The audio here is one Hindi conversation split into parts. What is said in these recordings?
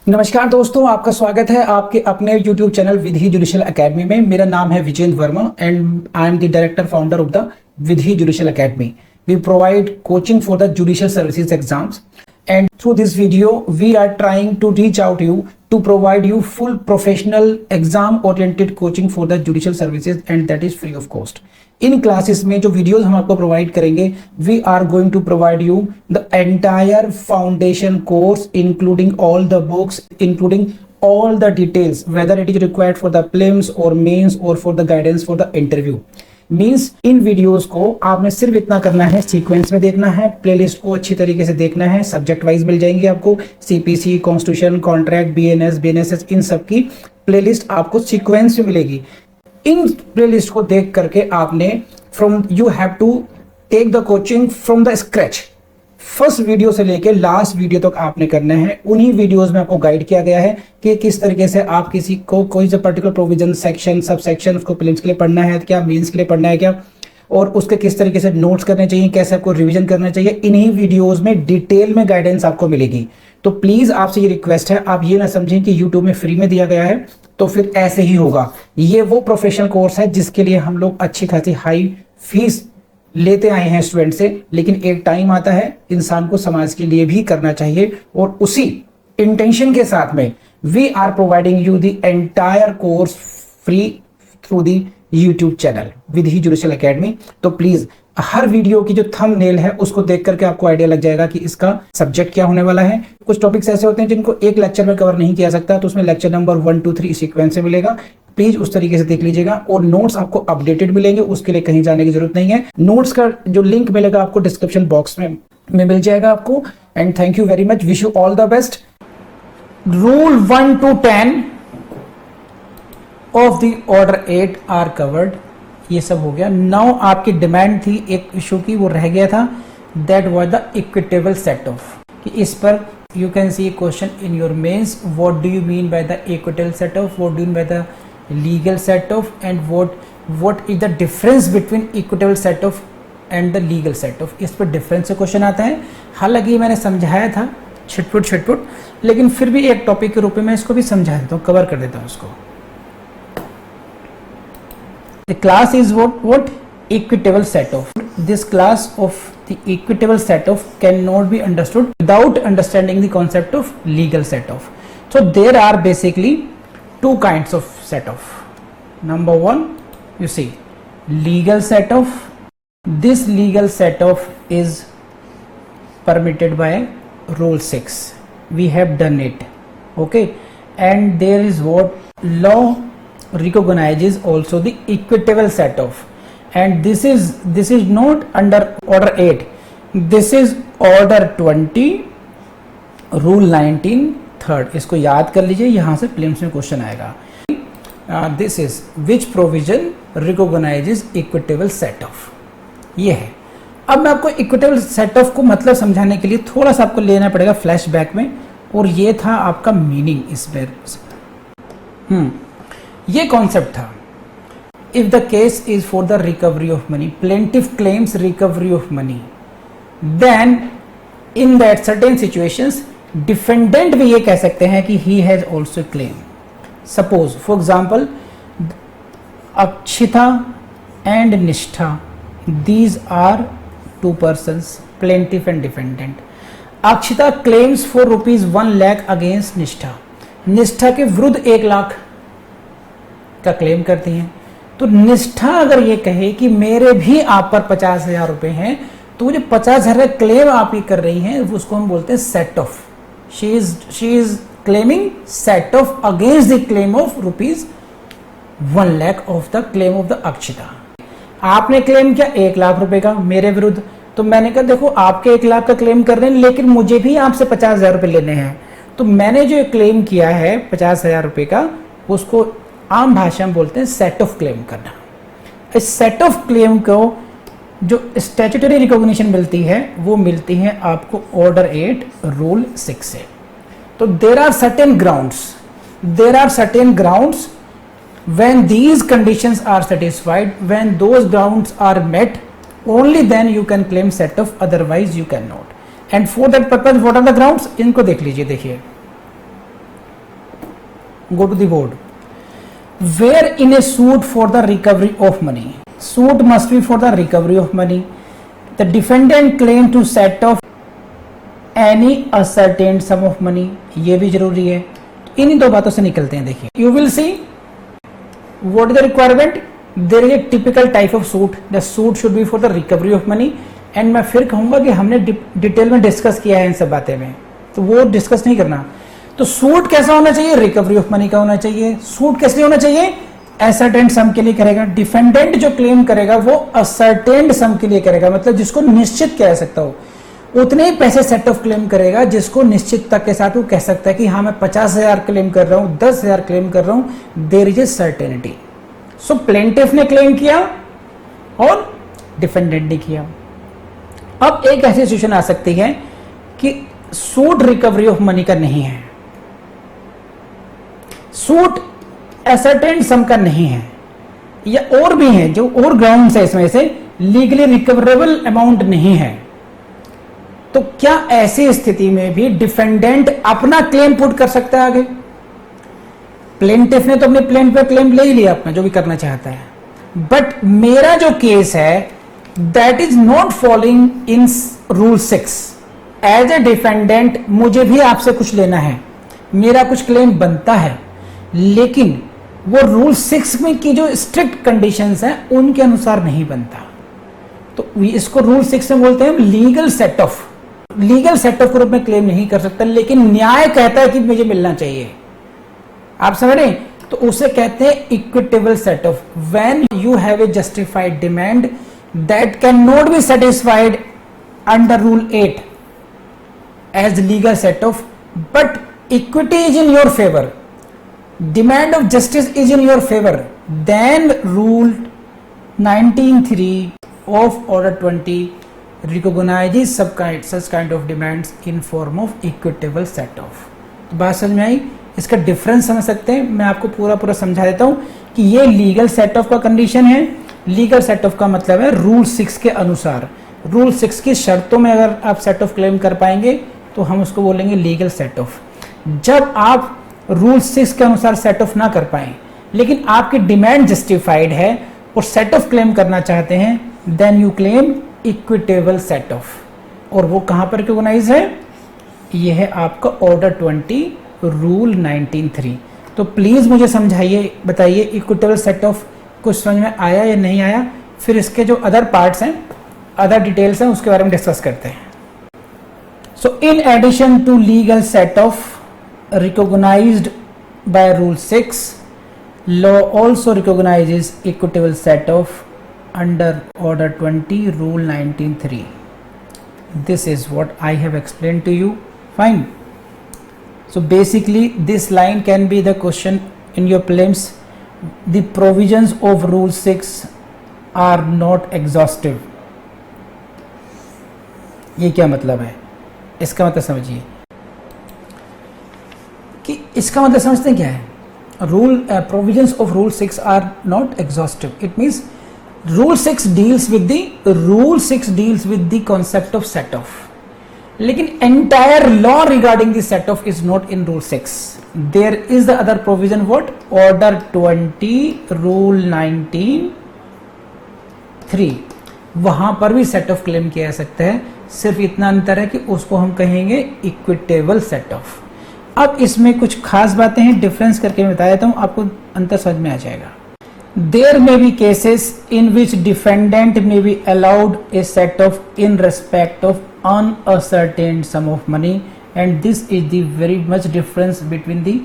नमस्कार दोस्तों, आपका स्वागत है आपके अपने YouTube channel Vidhi Judicial Academy में। मेरा नाम है Vijendra Verma and I am the director founder of the Vidhi Judicial Academy. We provide coaching for the judicial services exams, and through this video we are trying to reach out to you to provide you full professional exam oriented coaching for the judicial services, and that is free of cost. इन क्लासेस में जो वीडियोस हम आपको प्रोवाइड करेंगे, we are going to provide you the entire foundation course including all the books, including all the details whether it is required for the prelims or mains or for the guidance for the interview. Means in videos को आपने सिर्फ इतना करना है, सीक्वेंस में देखना है, प्लेलिस्ट को अच्छी तरीके से देखना है। सब्जेक्ट वाइज मिल जाएंगे आपको, CPC, constitution, contract, BNS, BNSS, इन सब की प्लेलिस्ट आपको सीक्वेंस में मिलेगी। इन प्लेलिस्ट को देख करके आपने you have to take the coaching from the scratch. First video से लेके लास्ट वीडियो तक आपने करना है। उन्हीं वीडियोस में आपको गाइड किया गया है कि किस तरीके से आप किसी को कोई सा particular provision, section, sub section उसको प्रीलिम्स के लिए पढ़ना है क्या, मेंस के लिए पढ़ना है क्या, और उसके किस तरीके से नोट्स करने चाहिए, कैसे आपको रिवीजन करना चाहिए। इन्हीं वीडियोस में डिटेल में गाइडेंस आपको मिलेगी। तो प्लीज आपसे ये रिक्वेस्ट है, आप ये ना समझें कि यूट्यूब में फ्री में दिया गया है तो फिर ऐसे ही होगा। ये वो प्रोफेशनल कोर्स है जिसके लिए हम लोग अच्छी खासी हाई फीस लेते आए हैं स्टूडेंट से, लेकिन एक टाइम आता है इंसान को समाज के लिए भी करना चाहिए, और उसी इंटेंशन के साथ में we are providing you the entire course free through the YouTube channel Vidhi Judicial Academy. तो प्लीज हर वीडियो की जो थंबनेल है उसको देख करके आपको आइडिया लग जाएगा कि इसका सब्जेक्ट क्या होने वाला है। कुछ टॉपिक्स ऐसे होते हैं जिनको एक लेक्चर में कवर नहीं किया सकता, तो उसमें लेक्चर नंबर 1, 2, 3 सीक्वेंस से मिलेगा। प्लीज उस तरीके से देख लीजिएगा, और नोट्स आपको अपडेटेड मिलेंगे, उसके लिए कहीं जाने की जरूरत नहीं है। नोट्स का जो लिंक मिलेगा आपको डिस्क्रिप्शन बॉक्स में मिल जाएगा आपको। And thank you very much, wish you all the best. Rule 1 to 10 of the order 8 are covered. ये सब हो गया। नाउ आपकी डिमांड थी एक इशू की, वो रह गया था, that was the equitable set off. कि इस पर you can see question in your mains, what do you mean by the equitable set off, what do you mean by the legal set off, and what is the difference between equitable set off and the legal set off. इस पर डिफरेंस से क्वेश्चन आता है। हालांकि मैंने समझाया था छिटपुट, लेकिन फिर भी एक टॉपिक के रूप में मैं इसको भी समझा देता हूँ, कवर कर देता हूँ इसको। The class is what equitable set of. This class of the equitable set of cannot be understood without understanding the concept of legal set of. So there are basically two kinds of set of. Number one, you see legal set of. This legal set of is permitted by Rule 6. We have done it. Okay, and there is what law recognizes also the equitable set of, and this is not under order 8, this is order 20 rule 19 third. इसको याद कर लीजिए, यहां से प्रीलिम्स में क्वेश्चन आएगा। This is which provision recognises equitable set of. ये है। अब मैं आपको इक्विटेबल सेट ऑफ को मतलब समझाने के लिए थोड़ा सा आपको लेना पड़ेगा फ्लैशबैक में, और ये था आपका मीनिंग इसमें। ये कॉन्सेप्ट था, if the case is for the recovery of money, plaintiff claims recovery of money, then in that certain situations defendant भी ये कह सकते हैं कि he has also claim. Suppose for example Akshita and Nishtha, these are two persons, plaintiff and defendant. Akshita claims for ₹1 lakh against Nishtha, Nishtha के विरुद्ध 1 लाख का क्लेम करती हैं। तो निष्ठा अगर ये कहे कि मेरे भी आप पर 50,000 रुपए हैं, तो जो 50,000 क्लेम आप ये कर रही हैं उसको हम बोलते हैं set of. She is claiming set of against the claim of ₹1 lakh of the claim of the Akshita. आपने क्लेम किया 1 लाख रुपए का मेरे विरुद्ध, तो मैंने कहा देखो आपके 1 लाख का क्लेम कर रहे हैं, लेकिन मुझे भी आपसे 50,000 रुपए लेने हैं। तो मैंने जो क्लेम किया है 50,000 रुपए का, उसको आम भाषा में बोलते हैं सेट ऑफ क्लेम करना। इस सेट ऑफ क्लेम को जो स्टैट्यूटरी रिकॉग्निशन मिलती है वो मिलती है आपको ऑर्डर 8 रूल 6 से। तो there are certain grounds when these conditions are satisfied, when those grounds are met, only then you can claim set off, otherwise you can not. And for that purpose what are the grounds, इनको देख लीजिए। देखिए go to the board. Where in a suit for the recovery of money, suit must be for the recovery of money. The defendant claim to set off any ascertained sum of money, ये भी जरूरी है. इन दो बातों से निकलते हैं. देखिए, you will see what is the requirement. There is a typical type of suit. The suit should be for the recovery of money. And मैं फिर कहूंगा कि हमने डिटेल में डिस्कस किया है इन सब बातें में, तो वो डिस्कस नहीं करना. तो सूट कैसा होना चाहिए? रिकवरी ऑफ मनी का होना चाहिए. सूट कैसे होना चाहिए? असर्टेन्ड सम के लिए करेगा. डिफेंडेंट जो क्लेम करेगा वो असर्टेन्ड सम के लिए करेगा, मतलब जिसको निश्चित कह सकता हो उतने ही पैसे सेट ऑफ क्लेम करेगा जिसको निश्चितता के साथ वो कह सकता है कि हाँ मैं 50,000 क्लेम कर रहा हूं, 10,000 क्लेम कर रहा हूं. There is a certainty. So plaintiff ने क्लेम किया और डिफेंडेंट ने किया. अब एक ऐसी सिचुएशन आ सकती है कि सूट रिकवरी ऑफ मनी का नहीं है, सूट असर्टेन्ड सम का नहीं है, या और भी है जो और ग्राउंड्स है इसमें से लीगली रिकवरेबल अमाउंट नहीं है. तो क्या ऐसी स्थिति में भी डिफेंडेंट अपना क्लेम पुट कर सकता है आगे? प्लेंटिफ ने तो अपने प्लेन पे क्लेम ले ही लिया अपना जो भी करना चाहता है, बट मेरा जो केस है that is not following in rule 6. As a defendant मुझे भी आपसे कुछ लेना है, मेरा कुछ क्लेम बनता है, लेकिन वो रूल 6 में की जो स्ट्रिक्ट कंडीशंस हैं उनके अनुसार नहीं बनता. तो इसको रूल 6 में बोलते हैं legal set of. Legal set of के रूप में क्लेम नहीं कर सकता, लेकिन न्याय कहता है कि मुझे मिलना चाहिए. आप समझ रहे हैं? तो उसे कहते हैं equitable set of. When you have a justified demand that can not be satisfied under rule 8 as legal set off, but equity is in your favor, demand of justice is in your favor, then rule 19(3) of order 20 recognizes such kind of demands in form of equitable set off. तो बात समझ में आई? इसका डिफरेंस समझ सकते हैं. मैं आपको पूरा समझा देता हूं कि ये लीगल सेट ऑफ का कंडीशन है. लीगल सेट ऑफ का मतलब है रूल 6 के अनुसार, रूल 6 की शर्तों में अगर आप सेट ऑफ क्लेम कर पाएंगे तो हम उसको बोलेंगे लीगल सेट ऑफ. जब आप रूल 6 के अनुसार सेट ऑफ ना कर पाए लेकिन आपकी डिमांड जस्टिफाइड है और सेट ऑफ क्लेम करना चाहते हैं, then you claim equitable set off. और वो कहां पर रिकॉग्नाइज है? ये है आपका ऑर्डर 20 रूल 19(3). तो प्लीज मुझे समझाइए, बताइए इक्विटेबल सेट ऑफ कुछ समझ में आया या नहीं आया? फिर इसके जो अदर पार्ट्स हैं, अदर डिटेल्स हैं, उसके बारे में डिस्कस करते हैं. So in addition to legal set off recognized by rule 6, law also recognizes equitable set off under order 20 rule 19(3). This is what I have explained to you. Fine. So basically this line can be the question in your prelims. The provisions of rule 6 are not exhaustive. ये क्या मतलब है? इसका मतलब समझिए कि इसका मतलब समझते हैं क्या है? Rule provisions of rule 6 are not exhaustive. It means rule 6 deals with the concept of set off, लेकिन entire law regarding the set off is not in rule 6. There is the other provision what? Order 20 rule 19(3). वहां पर भी सेट ऑफ क्लेम किया जा सकता है, सिर्फ इतना अंतर है कि उसको हम कहेंगे इक्विटेबल सेट ऑफ. अब इसमें कुछ खास बातें हैं, डिफरेंस करके मैं बता देता हूं, आपको अंतर समझ में आ जाएगा. There may be cases in which defendant may be allowed a set off in respect of unascertained sum of money, and this is the very much difference between the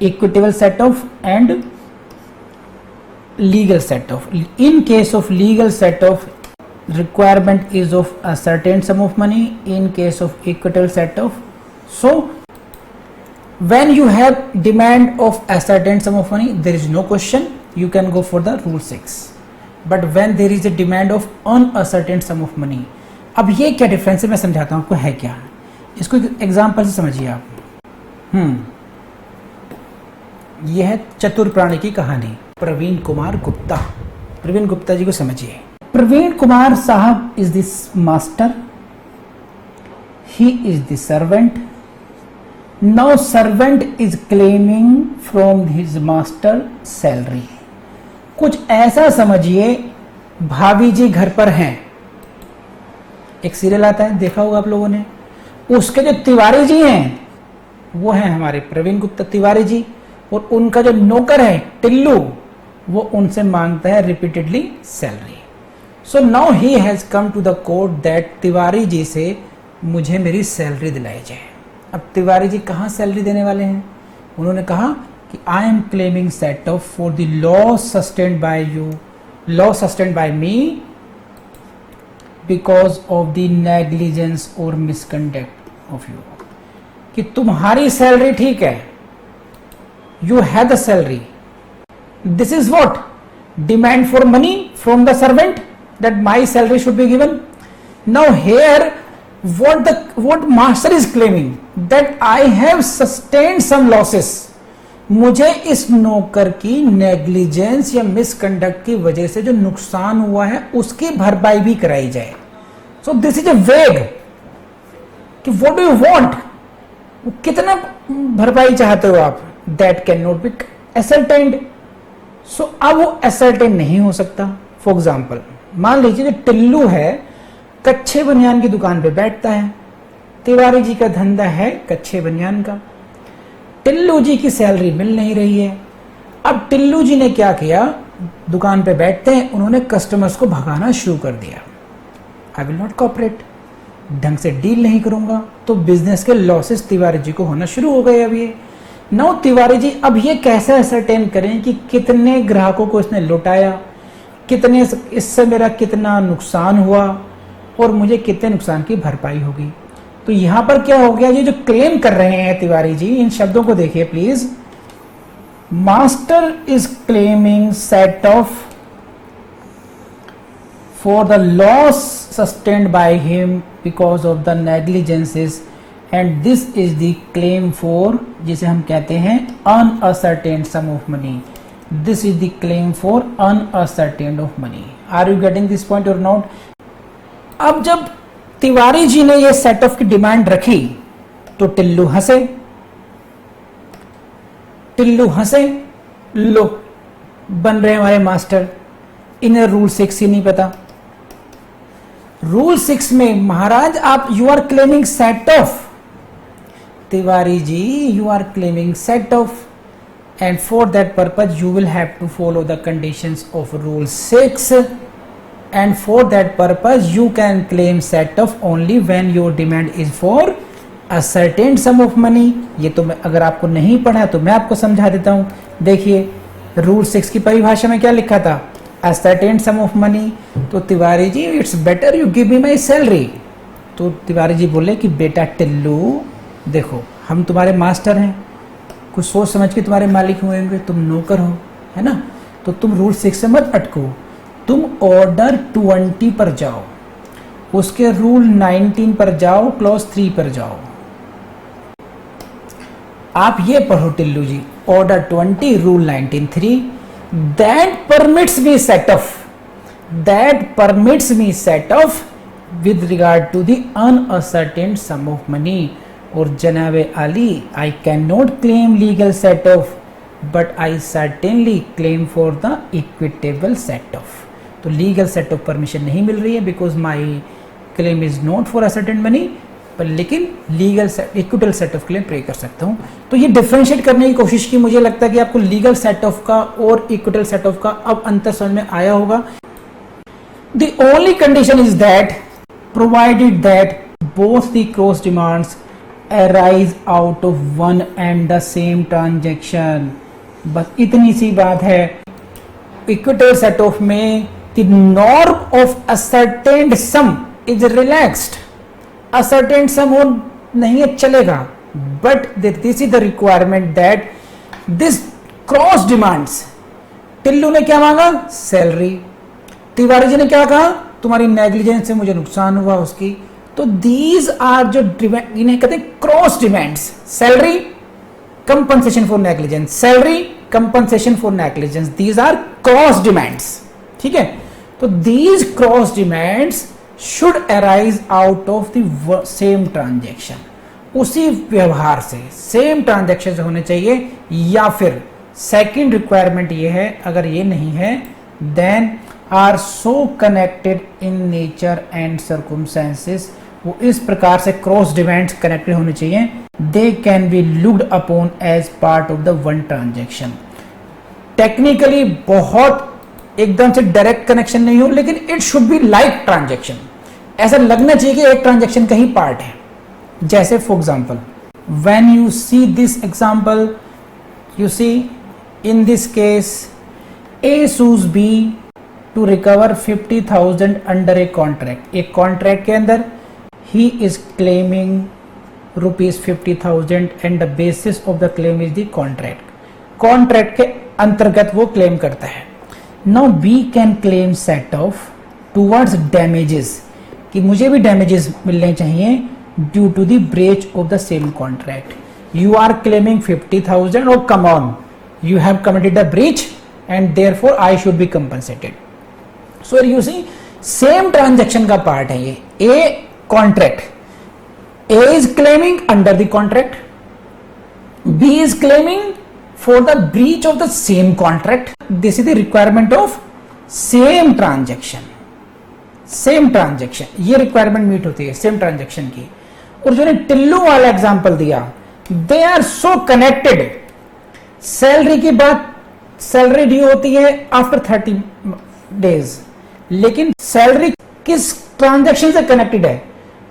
equitable set off and legal set off. In case of legal set off, requirement is of a certain sum of money. In case of equitable set off, so when you have demand of a certain sum of money, there is no question, you can go for the rule 6. But when there is a demand of uncertain sum of money, अब ये क्या डिफरेंस है मैं समझाता हूं आपको है क्या. इसको एग्जांपल से समझिए आप. यह है चतुर प्राणी की कहानी. प्रवीण कुमार गुप्ता. प्रवीण गुप्ता जी को समझिए. प्रवीण कुमार साहब is this master, he is the servant. Now servant is claiming from his master salary. कुछ ऐसा समझिए, भाभी जी घर पर हैं, एक सीरियल आता है देखा होगा आप लोगों ने, उसके जो तिवारी जी हैं वो हैं हमारे प्रवीण गुप्ता तिवारी जी, और उनका जो नौकर है टिल्लू वो उनसे मांगता है repeatedly salary. So now he has come to the court that Tiwari ji से मुझे मेरी सैलरी दिलाई जाए। अब तिवारी जी कहाँ सैलरी देने वाले हैं? उन्होंने कहा कि I am claiming set off for the loss sustained by you, loss sustained by me because of the negligence और मिसकंडक्ट ऑफ यू। कि तुम्हारी सैलरी ठीक है, you have the salary, this is what demand for money from the servant that my salary should be given. Now here what master is claiming that I have sustained some losses, मुझे इस नौकर की नेग्लिजेंस या मिसकंडक्ट की वजह से जो नुकसान हुआ है उसकी भरपाई भी कराई जाए। सो दिस इज ए वेग कि व्हाट डू यू वांट, कितना भरपाई चाहते हो आप, that can not B ascertained. सो अब वो एसरटेन नहीं हो सकता। फॉर एग्जाम्पल मान लीजिए जो टिल्लू है कच्चे बनियान की दुकान पे बैठता है, तिवारी जी का धंधा है कच्चे बनियान का, टिल्लू जी की सैलरी मिल नहीं रही है। अब टिल्लू जी ने क्या किया, दुकान पे बैठते हैं उन्होंने कस्टमर्स को भगाना शुरू कर दिया। आई विल नॉट कोऑपरेट, ढंग से डील नहीं करूंगा, तो बिजनेस के लॉसेस तिवारी जी को होना शुरू हो गए। अब ये नाउ तिवारी जी अब ये कैसे असरटेन करें कि कितने ग्राहकों को इसने लुटाया, कितने इससे मेरा कितना नुकसान हुआ और मुझे कितने नुकसान की भरपाई होगी। तो यहां पर क्या हो गया, ये जो क्लेम कर रहे हैं तिवारी जी, इन शब्दों को देखिए please. Master is claiming set off for the loss sustained by him because of the negligences and this is the claim for, जिसे हम कहते हैं unascertained sum of money. This is the claim for unascertained of money. Are you getting this point और नॉट? अब जब तिवारी जी ने यह सेट ऑफ की डिमांड रखी तो टिल्लू हंसे, टिल्लू हंसे, लो बन रहे हमारे मास्टर, इन्हें रूल 6 ही नहीं पता। रूल 6 में महाराज आप you are claiming set off, Tiwari ji you are claiming set off and for that purpose you will have to follow the conditions of rule 6 and for that purpose you can claim set off only when your demand is for a certain sum of money। ये तो मैं अगर आपको नहीं पढ़ा तो मैं आपको समझा देता हूँ। देखिए रूल 6 की परिभाषा में क्या लिखा था, a certain sum of money। तो Tiwari ji it's better you give me my salary. तो तिवारी जी बोले कि बेटा टिल्लू देखो हम तुम्हारे मास्टर हैं, कुछ सोच समझ के तुम्हारे मालिक होंगे, तुम नौकर हो, है ना, तो तुम रूल 6 से मत अटको, तुम ऑर्डर 20 पर जाओ, उसके रूल 19 पर जाओ, क्लॉज 3 पर जाओ। आप ये पढ़ो Tillu ji, order 20 rule 19(3) that permits me set off, that permits me set off with regard to the unascertained sum of money. और जनाब Ali I can not claim legal set off but I certainly claim for the equitable set off. तो लीगल सेट ऑफ परमिशन नहीं मिल रही है because my claim is not for a certain money, पर लेकिन legal equitable set of claim pray कर सकता हूँ। तो ये डिफरेंशिएट करने की कोशिश की, मुझे लगता है कि आपको लीगल सेट ऑफ का और इक्विटल सेट ऑफ का अब अंतर समझ में आया होगा। The only condition is that provided that both the cross demands arise out of one and the same transaction। बस इतनी सी बात है। इक्विटल सेट ऑफ में the norm of ascertained sum is relaxed। ascertained sum हो नहीं है चलेगा, but this is the requirement that this cross demands। Tillu ने क्या मांगा, सैलरी, तिवारी जी ने क्या कहा, तुम्हारी नेग्लिजेंस से मुझे नुकसान हुआ उसकी। तो दीज आर जो इन्हें कहते हैं cross demands, salary compensation for negligence, salary compensation for negligence, these are cross demands. ठीक है, तो these cross demands should arise out of the same transaction. उसी व्यवहार से सेम ट्रांजैक्शन होने चाहिए, या फिर सेकंड रिक्वायरमेंट ये है अगर ये नहीं है then are so connected in nature and circumstances, वो इस प्रकार से क्रॉस डिमांड्स कनेक्टेड होने चाहिए, they can be looked upon as part of the one transaction. Technically बहुत एकदम से डायरेक्ट कनेक्शन नहीं हो, लेकिन it should be like transaction, ऐसा लगना चाहिए कि एक ट्रांजैक्शन का ही पार्ट है। जैसे for example when you see this example, you see in this case A sues B to recover 50,000 under a contract. एक कॉन्ट्रैक्ट के अंदर ही is claiming ₹50,000 and the basis of the claim is the contract. Contract के अंतर्गत वो क्लेम करता है। Now B can claim set off towards damages, कि मुझे भी डैमेजेस मिलने चाहिए due to the breach of the same contract. You are claiming 50,000 और come on you have committed the breach and therefore I should be compensated. So you see same transaction का पार्ट है ये। A contract, A is claiming under the contract, B is claiming for the breach of the same contract. This is the requirement of same transaction. Same transaction, ये requirement meet होती है same transaction की। और जो ने टिल्लू वाला एग्जांपल दिया, they are so connected। Salary की बात, सैलरी ड्यू होती है आफ्टर 30 days, लेकिन सैलरी किस ट्रांजैक्शन से कनेक्टेड है?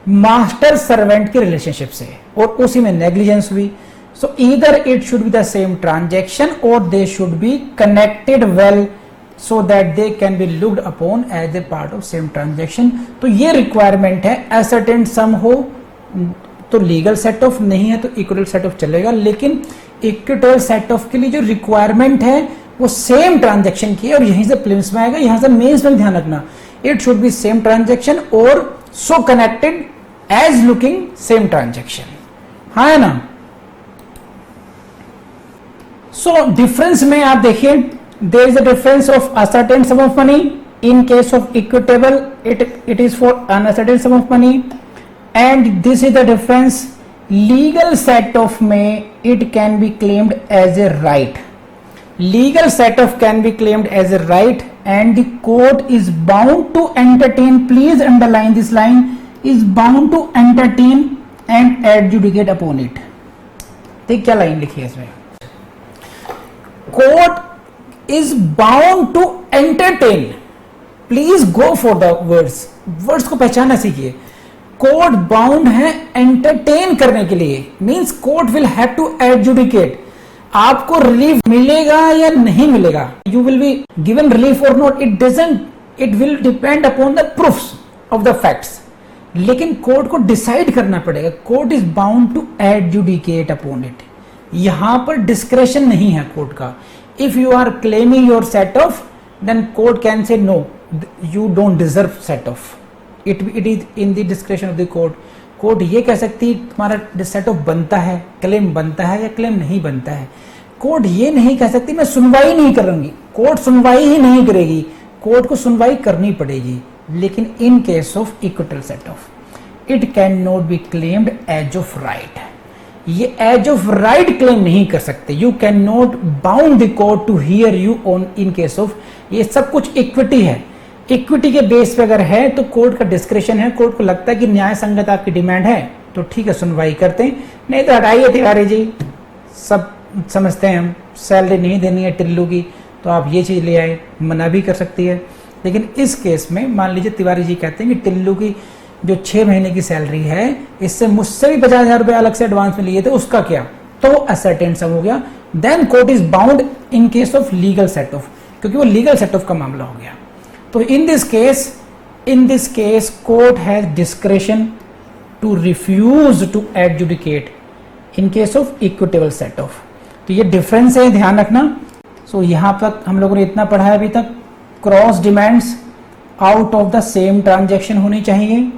मास्टर सर्वेंट की रिलेशनशिप से, और उसी में नेग्लिजेंस हुई। So either it should be the same transaction और they should be connected well so that they can be looked upon as a part of same transaction. तो ये रिक्वायरमेंट है। असर्टेन सम हो तो लीगल सेट ऑफ, नहीं है तो इक्विटल सेट ऑफ चलेगा, लेकिन इक्विटल सेट ऑफ के लिए जो रिक्वायरमेंट है वो सेम ट्रांजैक्शन की है, और यहीं से प्रीलिम्स में आएगा, यहां से मेंस में ध्यान रखना। It should be same transaction और so connected as looking same transaction, हाँ है ना। सो डिफरेंस में आप देखिए, there is a difference of ascertained sum of money. In case of equitable it is for unascertained sum of money, and this is the difference. Legal set off में it can be claimed as a right. Legal set off can be claimed as a right and the court is bound to entertain, please underline this line, is bound to entertain and adjudicate upon it। देख क्या लाइन लिखी है इसमें, court is bound to entertain, please go for the words को पहचानना सीखिए। कोर्ट बाउंड है एंटरटेन करने के लिए, means court will have to adjudicate. आपको रिलीफ मिलेगा या नहीं मिलेगा, you will be given relief और not, it will depend upon the proofs of the facts, लेकिन कोर्ट को डिसाइड करना पड़ेगा। Court is bound to adjudicate upon it. यहां पर डिस्क्रेशन नहीं है कोर्ट का। If you are claiming your set off, then court can say no, you don't deserve set off, it is in the discretion of the court. Court ये कह सकती है तुम्हारा सेट ऑफ बनता है, क्लेम बनता है या क्लेम नहीं बनता है। कोर्ट ये नहीं कह सकती मैं सुनवाई नहीं करूंगी, कोर्ट सुनवाई ही नहीं करेगी, कोर्ट को सुनवाई करनी पड़ेगी। लेकिन in case of equitable set off it can not be claimed as of right. ये एज ऑफ राइट क्लेम नहीं कर सकते। You can not bound the court to hear you on in case of, ये सब कुछ इक्विटी है। इक्विटी के बेस पे अगर है तो कोर्ट का डिस्क्रिप्शन है, कोर्ट को लगता है कि न्याय संगत आपकी डिमांड है तो ठीक है सुनवाई करते हैं, नहीं तो हटाइए तिवारी जी, सब समझते हैं हम सैलरी नहीं देनी है टिल्लू की तो आप ये चीज़ ले आए, मना भी कर सकती है। लेकिन इस केस में मान लीजिए तिवारी जी कहते हैं कि टिल्लू की जो 6 महीने की सैलरी है इससे मुझसे भी 50,000 रुपये अलग से एडवांस में लिए थे, उसका क्या, तो असर्टेन सम हो गया। Then court is bound in case of legal set off, क्योंकि वो लीगल सेट ऑफ का मामला हो गया। तो in this case court has discretion to refuse to adjudicate in case of equitable set off. तो ये डिफरेंस है, ध्यान रखना। सो यहां तक हम लोगों ने इतना पढ़ा है अभी तक। Cross demands out of the same transaction होनी चाहिए।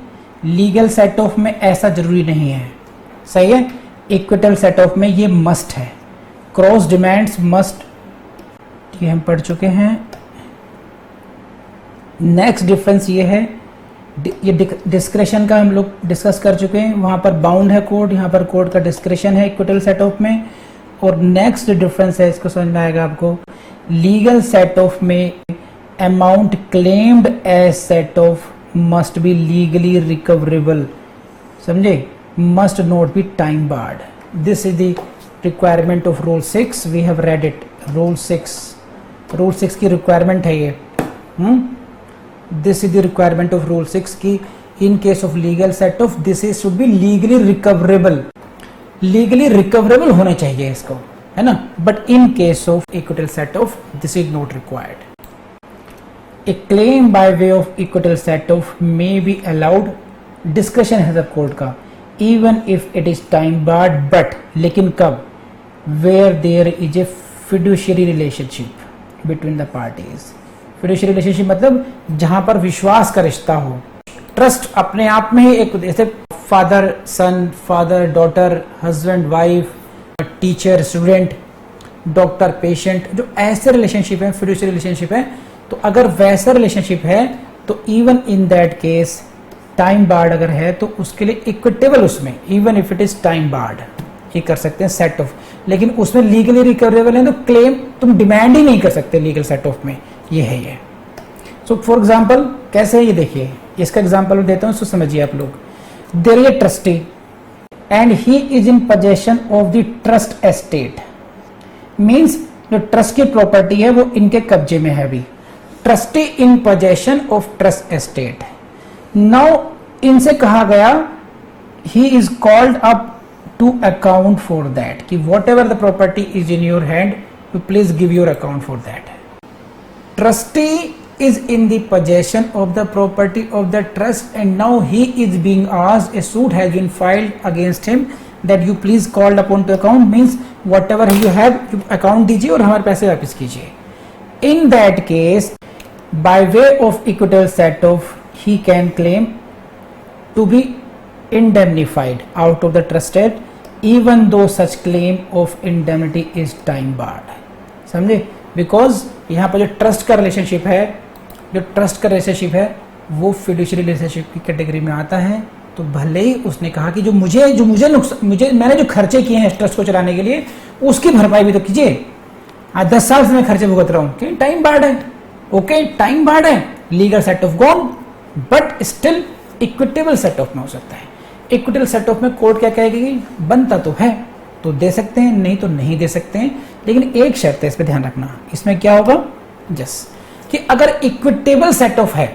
लीगल सेट ऑफ में ऐसा जरूरी नहीं है, सही है। इक्विटल सेट ऑफ में ये मस्ट है। क्रॉस डिमांड्स मस्ट, ये हम पढ़ चुके हैं। नेक्स्ट डिफरेंस ये है ये डिस्क्रिशन का हम लोग डिस्कस कर चुके हैं, वहाँ पर बाउंड है कोड, यहाँ पर कोड का डिस्क्रिशन है इक्विटल सेट ऑफ में। और नेक्स्ट डिफरेंस है, इसको समझ में आएगा आपको, लीगल सेट ऑफ में amount claimed as set off must be legally recoverable, समझे, must not be time barred. This is the requirement of rule 6, we have read it. Rule 6 की रिक्वायरमेंट है ये। This is the requirement of rule 6 की in case of legal set off this is should be legally recoverable, legally recoverable होना चाहिए इसको, है ना। But in case of equitable set off this is not required. A claim by way of equital set of may be allowed, discretion है सब कोर्ट का, even if it is time barred, but लेकिन कब, where there is a fiduciary relationship between the parties। fiduciary relationship मतलब जहां पर विश्वास का रिश्ता हो। ट्रस्ट अपने आप में ही एक, जैसे father son, father daughter, husband wife, teacher student, doctor patient, जो ऐसे रिलेशनशिप है fiduciary रिलेशनशिप है, तो अगर वैसा रिलेशनशिप है तो even in that case time barred अगर है तो उसके लिए इक्विटेबल, उसमें even if it is time barred ये कर सकते हैं सेट ऑफ। लेकिन उसमें लीगली रिकवरेबल है तो क्लेम तुम डिमांड ही नहीं कर सकते लीगल सेट ऑफ में, ये है ये। सो फॉर एग्जांपल कैसे है ये देखिए, इसका एग्जांपल देता हूं, उसको समझिए आप लोग। There is a trustee and he is in possession of the trust estate, means जो ट्रस्ट की प्रॉपर्टी है वो इनके कब्जे में है अभी। Trustee in possession of trust estate. Now इनसे कहा गया he is called up to account for that, कि whatever the property is in your hand you please give your account for that. Trustee is in the possession of the property of the trust and now he is being asked, a suit has been filed against him that you please called upon to account, means whatever you have you account दीजिए और हमारे पैसे वापस कीजिए। In that case by way of equitable set off he can claim to be indemnified out of the trusted even though such claim of indemnity is time barred, समझे। बिकॉज यहाँ पर जो ट्रस्ट का रिलेशनशिप है, जो ट्रस्ट का रिलेशनशिप है वो फिड्यूशियरी रिलेशनशिप की कैटेगरी में आता है। तो भले ही उसने कहा कि जो मुझे मैंने जो खर्चे किए हैं ट्रस्ट को चलाने के लिए उसकी भरपाई भी तो कीजिए। आज 10 साल से मैं खर्चे भुगत रहा हूँ, टाइम बार्ड है, ओके टाइम बार्ड है, legal set of gone, but still equitable set off में हो सकता है। इक्विटेबल सेट ऑफ में कोर्ट क्या कहेगी, बनता तो है तो दे सकते हैं, नहीं तो नहीं दे सकते हैं। लेकिन एक शर्त है, इस पे ध्यान रखना, इसमें क्या होगा कि अगर इक्विटेबल सेट ऑफ है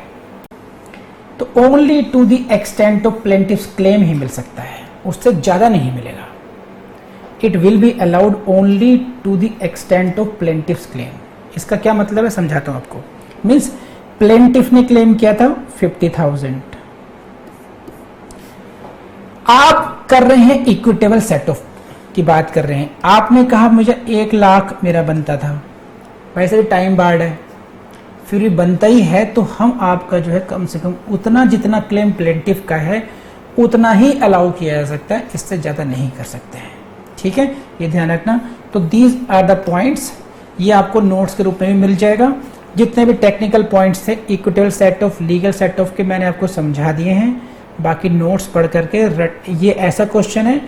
तो only to the extent of plaintiff's claim ही मिल सकता है, उससे ज्यादा नहीं मिलेगा। It will be allowed only to the extent of plaintiff's claim. इसका क्या मतलब है समझाता हूं आपको। मींस प्लेंटिफ ने क्लेम किया था 50,000, आप कर रहे हैं इक्विटेबल सेट ऑफ की बात कर रहे हैं, आपने कहा मुझे 1 लाख मेरा बनता था, वैसे भी टाइम बार्ड है, फिर भी बनता ही है तो हम आपका जो है कम से कम उतना जितना क्लेम प्लेंटिफ का है उतना ही अलाउ किया जा सकता है, इससे ज़्यादा नहीं कर सकते हैं। ठीक है, ये ध्यान रखना। तो दीज आर द पॉइंट्स, ये आपको नोट्स के रूप में भी मिल जाएगा। जितने भी टेक्निकल पॉइंट्स थे equitable set of, legal set of के मैंने आपको समझा दिए हैं। बाकी नोट्स पढ़ करके ये ऐसा क्वेश्चन है,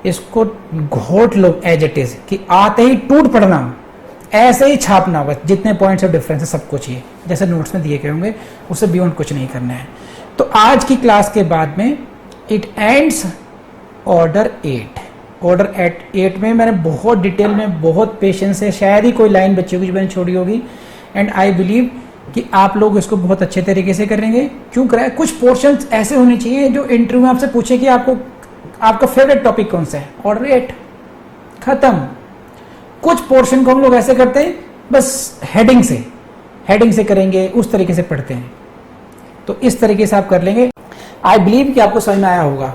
इसको घोट लो एज इट इज, कि आते ही टूट पड़ना, ऐसे ही छापना होगा। जितने पॉइंट्स ऑफ डिफरेंस है सब कुछ ये जैसे नोट्स में दिए गए होंगे, उससे बियॉन्ड कुछ नहीं करना है। तो आज की क्लास के बाद में इट एंड्स ऑर्डर 8। ऑर्डर 8 में मैंने बहुत डिटेल में, बहुत पेशेंस से, शायद ही कोई लाइन बच्ची होगी जो मैंने छोड़ी होगी, एंड आई बिलीव कि आप लोग इसको बहुत अच्छे तरीके से करेंगे। क्यों कराए, कुछ पोर्शंस ऐसे होने चाहिए जो इंटरव्यू में आपसे पूछे कि आपका फेवरेट टॉपिक कौन सा है, ऑर्डर 8 खत्म। कुछ पोर्शन को हम लोग ऐसे करते हैं बस हेडिंग से करेंगे, उस तरीके से पढ़ते हैं। तो इस तरीके से आप कर लेंगे। आई बिलीव कि आपको समझ में आया होगा।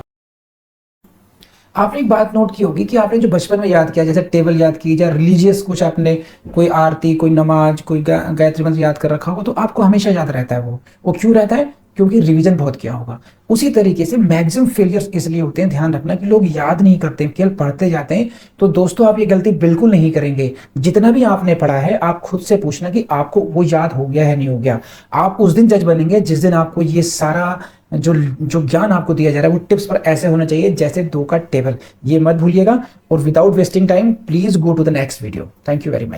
आपने एक बात नोट की होगी कि आपने जो बचपन में याद किया, जैसे टेबल याद की या रिलीजियस कुछ आपने, कोई आरती, कोई नमाज, कोई गायत्री मंत्र याद कर रखा होगा, तो आपको हमेशा याद रहता है। वो क्यों रहता है, क्योंकि रिवीजन बहुत किया होगा। उसी तरीके से मैक्सिमम फेलियर्स इसलिए होते हैं, ध्यान रखना, कि लोग याद नहीं करते, केवल पढ़ते जाते हैं। तो दोस्तों आप ये गलती बिल्कुल नहीं करेंगे। जितना भी आपने पढ़ा है आप खुद से पूछना कि आपको वो याद हो गया है नहीं हो गया। आप उस दिन जज बनेंगे जिस दिन आपको ये सारा जो जो ज्ञान आपको दिया जा रहा है वो टिप्स पर ऐसे होना चाहिए जैसे 2 का टेबल। ये मत भूलिएगा। और without wasting time please go to the next video. Thank you very much.